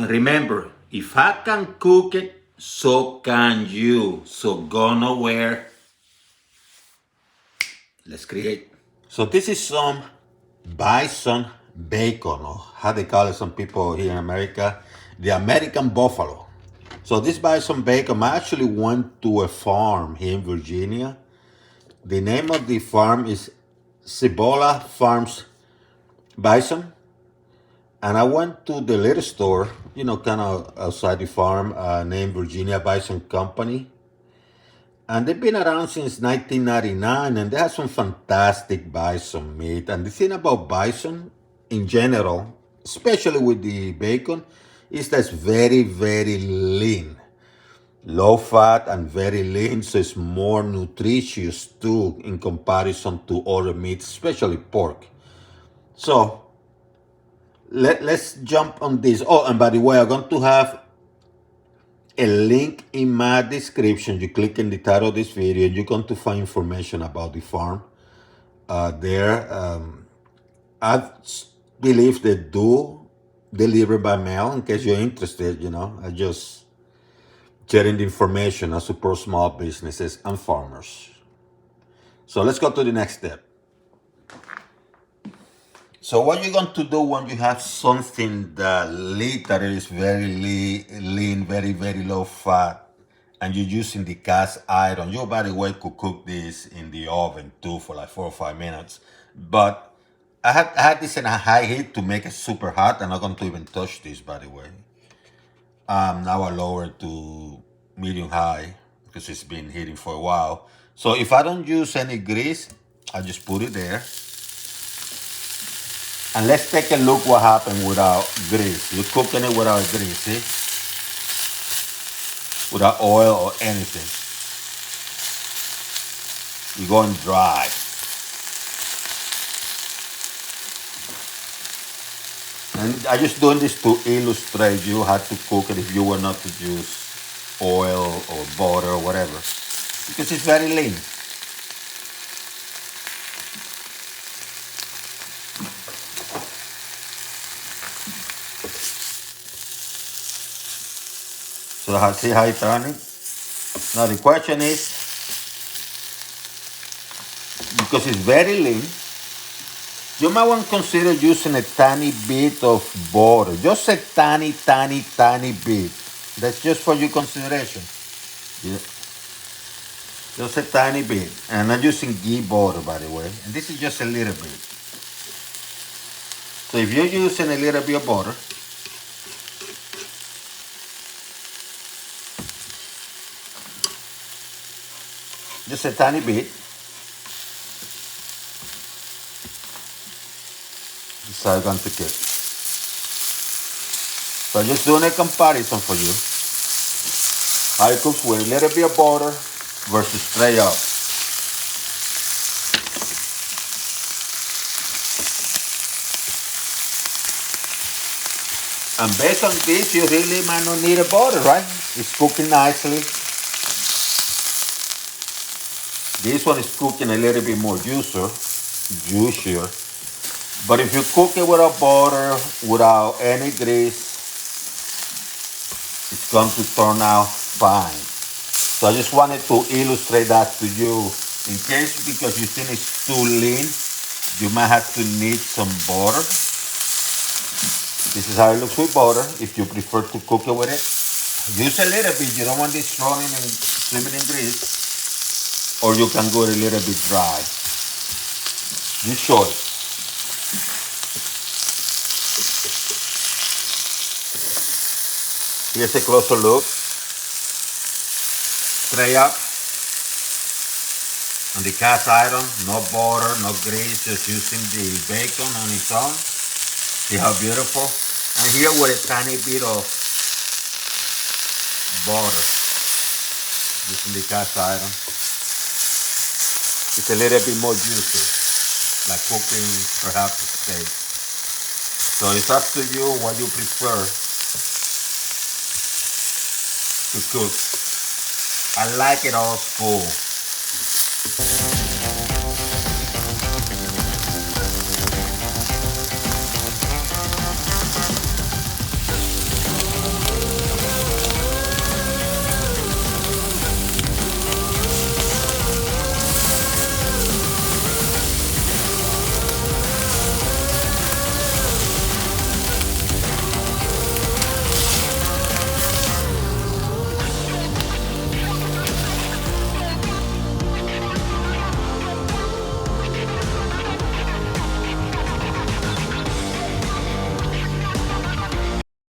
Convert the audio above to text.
Remember, if I can cook it, so can you. So go nowhere. Let's create. So this is some bison bacon, or how they call it some people here in America, the American buffalo. So this bison bacon, I actually went to a farm here in Virginia. The name of the farm is Cibola Farms Bison. And I went to the little store, kind of outside the farm, named Virginia Bison Company. And they've been around since 1999, and they have some fantastic bison meat. And the thing about bison in general, especially with the bacon, is that it's very, very lean. Low fat and very lean, so it's more nutritious too in comparison to other meats, especially pork. So let's jump on this. Oh, and by the way, I'm going to have a link in my description. You click in the title of this video and you're going to find information about the farm there. I believe they do deliver by mail. In case you're interested, I just sharing the information. I support small businesses and farmers. So let's go to the next step. So what you're going to do when you have something that literally is very lean, very, very low fat, and you're using the cast iron, you, by the way, could cook this in the oven too for like 4 or 5 minutes. But I had this in a high heat to make it super hot. I'm not going to even touch this, by the way. Now I lower it to medium high because it's been heating for a while. So if I don't use any grease, I just put it there. And let's take a look what happened without grease. You're cooking it without grease, see? Without oil or anything. You're going dry. And I'm just doing this to illustrate you how to cook it if you were not to use oil or butter or whatever. Because it's very lean. So see how it's turning? Now the question is, because it's very lean, you might want to consider using a tiny bit of butter. Just a tiny, tiny, tiny bit. That's just for your consideration. Yeah. Just a tiny bit. And I'm using ghee butter, by the way. And this is just a little bit. So if you're using a little bit of butter, just a tiny bit. This is how I'm going to cook. So I'm just doing a comparison for you. How it cooks with a little bit of butter versus straight up. And based on this, you really might not need a butter, right? It's cooking nicely. This one is cooking a little bit more juicier. But if you cook it without butter, without any grease, it's going to turn out fine. So I just wanted to illustrate that to you. In case, because you think it's too lean, you might have to need some butter. This is how it looks with butter. If you prefer to cook it with it, use a little bit. You don't want this running and swimming in grease. Or you can go a little bit dry. You choice. Here's a closer look. Straight up. On the cast iron, no butter, no grease, just using the bacon on its own. See how beautiful? And here with a tiny bit of butter. Using the cast iron. It's a little bit more juicy, like cooking perhaps a steak. So it's up to you what you prefer to cook. I like it all full.